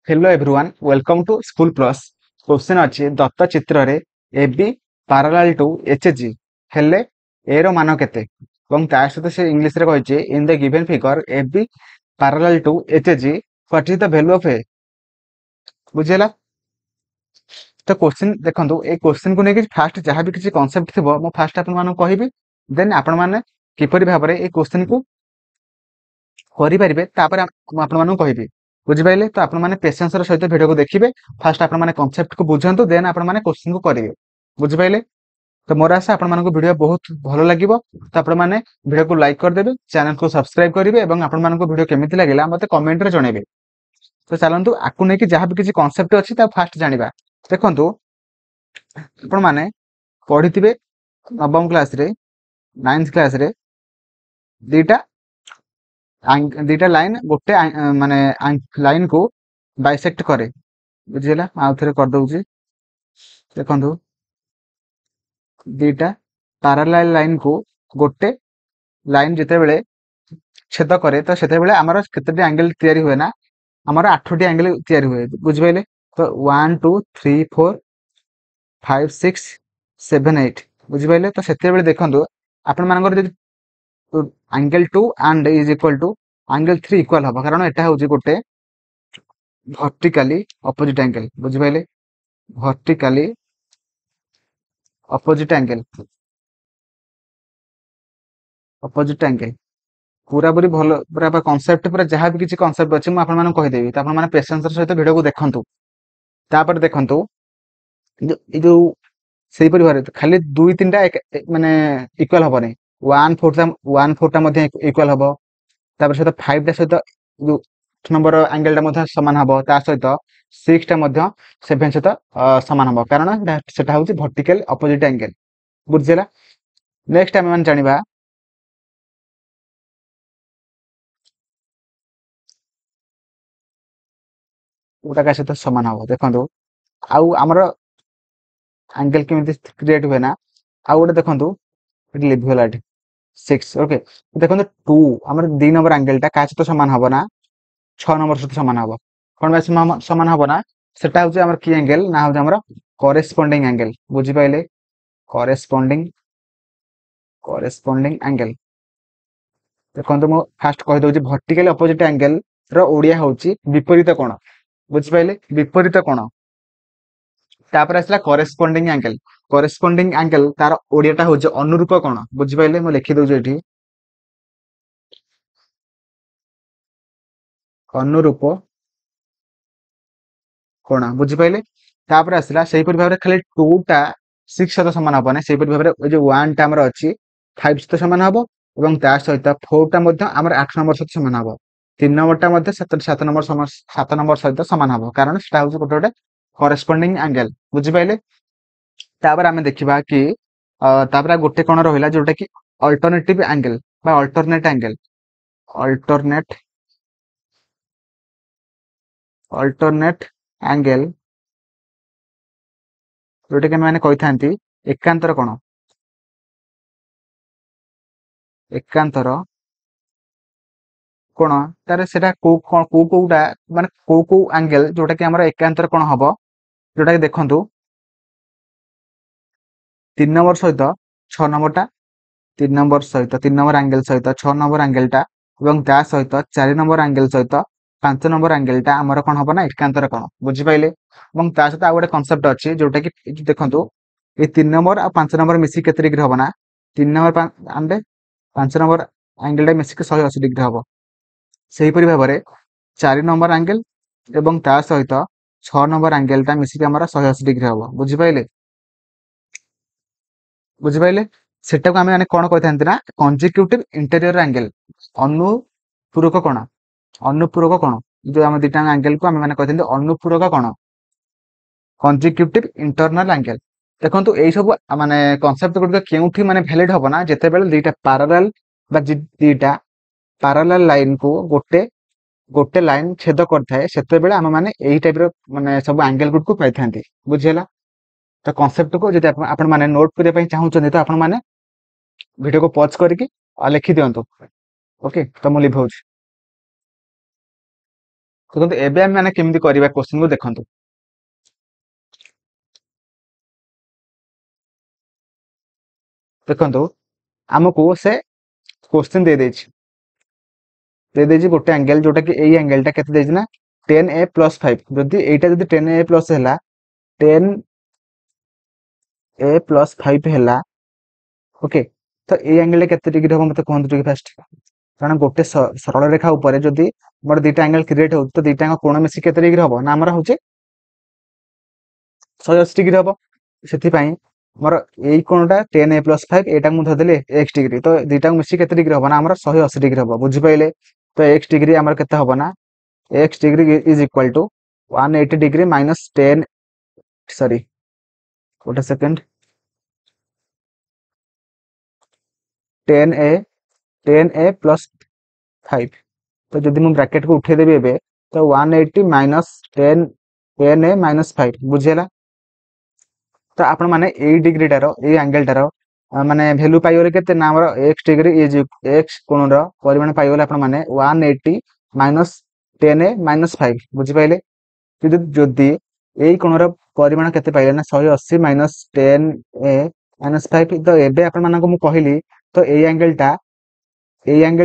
Hello everyone welcome to school plus question अच्छी दत्त चित्र रे A B parallel to H G हेले ए रो मान केते এবং ତା ସହିତ ସେ ଇଂଲିଶ ରେ କହିଛି in the given figure A B parallel to H G what is the value of a ବୁଝିଲା तो क्वेश्चन देखंतु ए क्वेश्चन को नेकी फास्ट जहां भी किसी कांसेप्ट थिबो मो फास्ट आपन मानको कहबी देन आपन माने किपरि भाबरे ए क्वेश्चन को करि परिबे तापर आपन मानको कहबी बुझिपाइले तो आपण माने पेशेंस र सहित वीडियो को देखिबे फास्ट आपण माने कांसेप्ट को बुझंतु देन आपण माने क्वेश्चन को करिवे बुझिपाइले तो मोर आशा आपण मानको वीडियो बहुत भलो लागिवो तो आपण माने वीडियो को लाइक कर देबे चैनल को सब्सक्राइब करिवे एवं आपण मानको वीडियो केमिति लागिला मते कमेंट रे जणेबे तो चलंतु आकु नै कि जहां भी किछि कांसेप्ट अछि ता फास्ट जानिबा देखंतु आपण माने पढिथिबे नवम क्लास रे 9th क्लास रे दीटा दीटा लाइन गोटे माने लाइन को बाइसेक्ट करे बुझिला आ थरे कर दउची देखंतु दीटा पैरेलल लाइन को गोटे लाइन जते बेले छेद करे तो सेते बेले हमर केतेटी एंगल तयारी हुए ना हमर 8टी एंगल तयारी हुए बुझिबैले तो 1 2 3 4 5 6 7 8 बुझिबैले तो सेते बेले देखंतु आपण मानकर जे angle 2 and is equal to angle 3 equal हबो कारण एटा होची गोटे वर्टिकली ऑपोजिट एंगल बुझिबैले वर्टिकली ऑपोजिट एंगल पूरा पूरी भलो पूरा कांसेप्ट पूरा जहां भी किछि कांसेप्ट अछि म आपन माने कहि देबी त आपन माने पेशेंस र सहित वीडियो को देखंतु तापर देखंतु ई जो सेही परि भारे खाली 2 3 टा माने इक्वल हबो नै 1 4 टा मध्ये इक्वल हबो तापर सहित 5 टा सहित जो नंबर एंगल टा मध्ये समान हबो ता सहित 6 टा मध्ये 7 सहित समान हबो कारण सेटा होची वर्टिकल ऑपोजिट एंगल बुझिला नेक्स्ट हम मान जानिबा उटा का सहित समान हबो देखंतु आउ हमर एंगल केमिति क्रिएट हुए ना आउ गोटे देखंतु एटी लिखिबला एटी 6 ओके देखंतु 2 हमर 2 नंबर एंगल टा का सहित समान हबो ना 6 नंबर सहित समान हबो कोन बा समान हबो ना सेटा होची हमर की एंगल ना होची हमर कॉरेस्पोंडिंग एंगल बुझि पाइले कॉरेस्पोंडिंग एंगल देखंतु मो फास्ट कहि दउची वर्टिकल ऑपोजिट एंगल रो ओडिया होची विपरीत कोण बुझि पाइले विपरीत कोण तापर आसला कॉरेस्पोंडिंग एंगल तार ओडियाटा होचे अनुरूप कोण बुझि पाइले म लिखि दउची एठी अनुरूप कोण बुझि पाइले तापर आसला सेही परि भाबरे खाली 2 टा 6 सहित समान हबो नै सेही परि भाबरे ए जो 1 टा हमर अछि 5 सहित समान हबो एवं ता सहित 4 टा मध्ये हमर 8 नंबर सहित समान हबो 3 नंबर टा मध्ये 7 नंबर 7 नंबर सहित समान हबो कारण सेटा होची गोटे गोटे कॉरेस्पोंडिंग एंगल बुझि पाइले तापर हमें देखिबा कि तापर गोटे कोण रहिला जोटा कि अल्टरनेटिव एंगल बा अल्टरनेट एंगल जोटा कि माने कहिथांती एकांतर कोण तारे सेटा कोउटा माने को एंगल जोटा कि हमर एकांतर कोण हबो जोटा कि देखंतु 3 नंबर सहित 6 नंबर टा 3 नंबर सहित 3 नंबर एंगल सहित 6 नंबर एंगल टा एवं ता सहित 4 नंबर एंगल सहित 5 नंबर एंगल टा हमर कोन हबो ना एकांतर कोण बुझि पाइले एवं ता सहित आ गोटे कांसेप्ट अछि जोटा कि देखंतु ए 3 नंबर आ 5 नंबर मिसी केते डिग्री हबो ना 3 नंबर आंबे 5 नंबर एंगल टा मिसी के 180 डिग्री हबो सेही परि भाबरे 4 नंबर एंगल एवं ता सहित 6 नंबर एंगल टा मिसी के हमरा 180 डिग्री हबो बुझि पाइले सेटा को हमें कोन कहथांती ना कंसेक्यूटिव इंटीरियर एंगल अनुपूरक कोण जो हम दिटा एंगल को हमें माने कहथांती अनुपूरक कोण कंसेक्यूटिव इंटरनल एंगल देखंतु एई सब माने कांसेप्ट गुड केउठी माने वैलिड हबो ना जते बेले दीटा पैरेलल बा दीटा पैरेलल लाइन को गोटे लाइन छेद करथाय सेते बेले हम माने एई टाइप रो माने सब एंगल गुड को पाइथांती बुझियला तो कांसेप्ट को जदि आपण माने नोट करे पई चाहू छथि तो आपण माने वीडियो को पॉज करके लिखि दियंतु ओके तो मु लिखौछ ଦେଖନ୍ତୁ ଏବେ ଆମେ ମାନେ କେମିତି କରିବା क्वेश्चन को ଦେଖନ୍ତୁ। ଦେଖନ୍ତୁ ଆମକୁ ସେ क्वेश्चन दे देछि गोटे एंगल जोटा कि एई एंगल टा केते देछि ना 10a + 5 जदि एटा जदि 10a प्लस हैला 10a + 5 हैला ओके तो एई एंगल टा केते डिग्री हो मते कहंतु टिके फास्ट कारण गोटे सरल रेखा ऊपर जदि मोर दुईटा एंगल क्रिएट हो तो दुईटा कोण मिसी केते डिग्री हो ना हमर होचे 180 डिग्री हो सेति पई मोर एई कोणटा 10a + 5 एटा मु धदेले x डिग्री तो दुईटा मिसी केते डिग्री हो ना हमर 180 डिग्री हो बुझि पाइले तो x डिग्री हमर केते हो ना x degree is equal to 180 degree minus 10 sorry गोटे सेकंड 10a प्लस 5 तो जदि मु ब्रैकेट को उठे देबे एबे तो 180 माइनस 10a माइनस 5 बुझेला तो आपण माने ए डिग्री टारो ए एंगल टारो माने वैल्यू पाइगले केते ना हमर x डिग्री इज x कोण रो परिमाण पाइगले आपण माने 180 माइनस 10a माइनस 5 बुझि पाइले जदि जदि एई कोण रो परिमाण केते पाइले ना 180 माइनस 10a माइनस 5 तो एबे आपण मानको मु कहिली तो एई एंगल टा एंड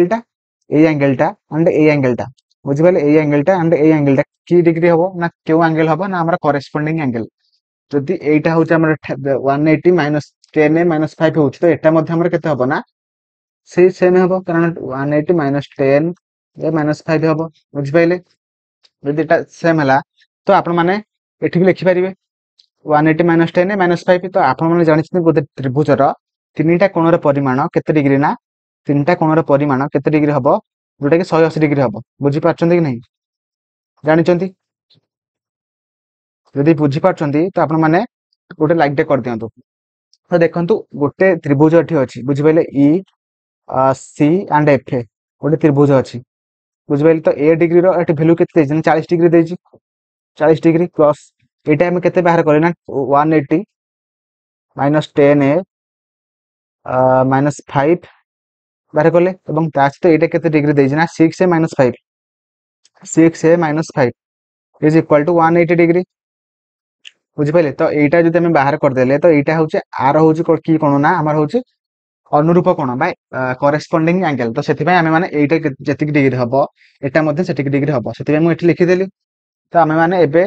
ए एंगल टा बुझि पाइले एई एंगल टा एंड ए एंगल टा की डिग्री हबो ना केउ एंगल हबो ना हमर करेस्पोंडिंग एंगल जदि एटा होचे हमर 180 माइनस 10a माइनस 5 होचे तो एटा मध्ये हमर केते हबो ना से सेम हबो कारण 180 माइनस 10a माइनस 5 हबो बुझि पाइले जदि एटा सेम हला तो आपण माने एठी भी लिखि परिबे 180 माइनस 10a माइनस 5 तो आपण माने जानिछन गोटे त्रिभुजर तीनटा कोणर परिमाण केते डिग्री ना तीनटा कोणर परिमाण केते डिग्री हबो जोटा कि 180 डिग्री हबो बुझि पाछन्ती कि नहीं जानिछन्ती यदि बुझी पाछन्ती तो आपण माने गोटे लाइक टे कर दियंतु तो देखंतु गोटे त्रिभुज एठी अछि बुझि पाइले ई सी एंड एफ गोटे त्रिभुज अछि बुझि पाइले तो ए डिग्री रो एठी वैल्यू केते देछि 40 डिग्री देछि 40 डिग्री प्लस एटा हम केते बाहर करे ना 180 माइनस 10a माइनस 5 बाहर कले एवं ता सहित एटा केते डिग्री देछि ना 6a minus 5 6a minus 5 is equal to 180 degree बुझि पाइले तो एटा जदि हम बाहर कर देले तो एटा होचे आर होचे की कोण ना हमर होचे अनुरूप कोण बाय करेस्पोंडिंग एंगल तो सेति पय हम माने एटा जति डिग्री हबो एटा मध्ये सेति डिग्री हबो सेति पय मु एठी लिखि देली तो हम माने एबे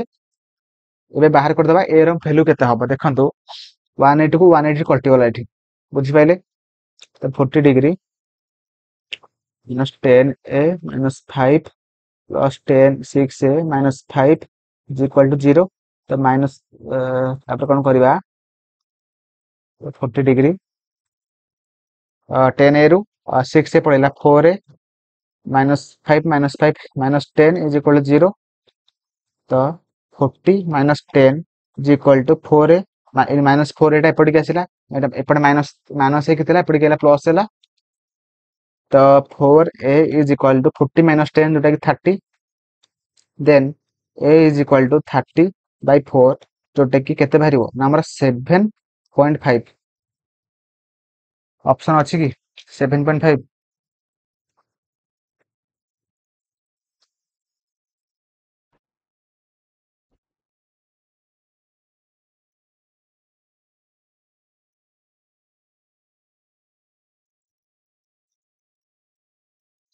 एबे बाहर कर देबा ए रो वैल्यू केते हबो देखंतु 180 को 180 कटि गला एठी बुझि पाइले तो 40 degree minus 10a minus 5 plus 6a minus 5 is equal to 0 तो माइनस तापर कोन करबा 40 डिग्री 10a रु 6a पड़ेला 4a minus 5 minus 10 is equal to 0 तो 40 minus 10 is equal to 4a minus 4 एटा एपडी आसिला एटा एपड माइनस माइनस हे कितला एपडी केला प्लस हैला तो 4a is equal to 40 minus 10 जोटा कि 30 then a is equal to 30 by 4 जोटा कि केते बाहरिबो ना हमर 7.5 ऑप्शन अछि कि 7.5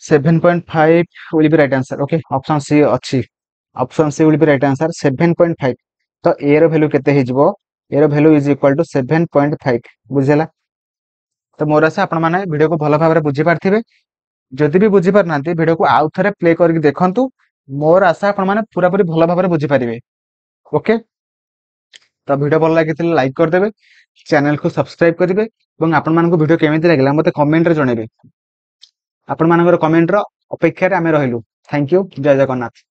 7.5 will be right answer okay option C अछि option C will be right answer 7.5 तो a रो वैल्यू केते हे जिवो a रो वैल्यू इज इक्वल टू 7.5 बुझेला तो मोर आशा आपण माने वीडियो को भलो भाबरे बुझी पारथिबे जदि भी बुझी पार नांती वीडियो को आउ थरे प्ले करके देखंतु मोर आशा आपण माने पूरा पूरी भलो भाबरे बुझी पारिबे ओके तो वीडियो भल लागिथिले लाइक कर देबे चैनल को सब्सक्राइब करिवे एवं आपण मानको वीडियो केमिति लागला मते कमेंट रे जणेबे आपण मानकर कमेंट रो अपेक्षा रे आमे रहिलु थैंक यू जय जगन्नाथ।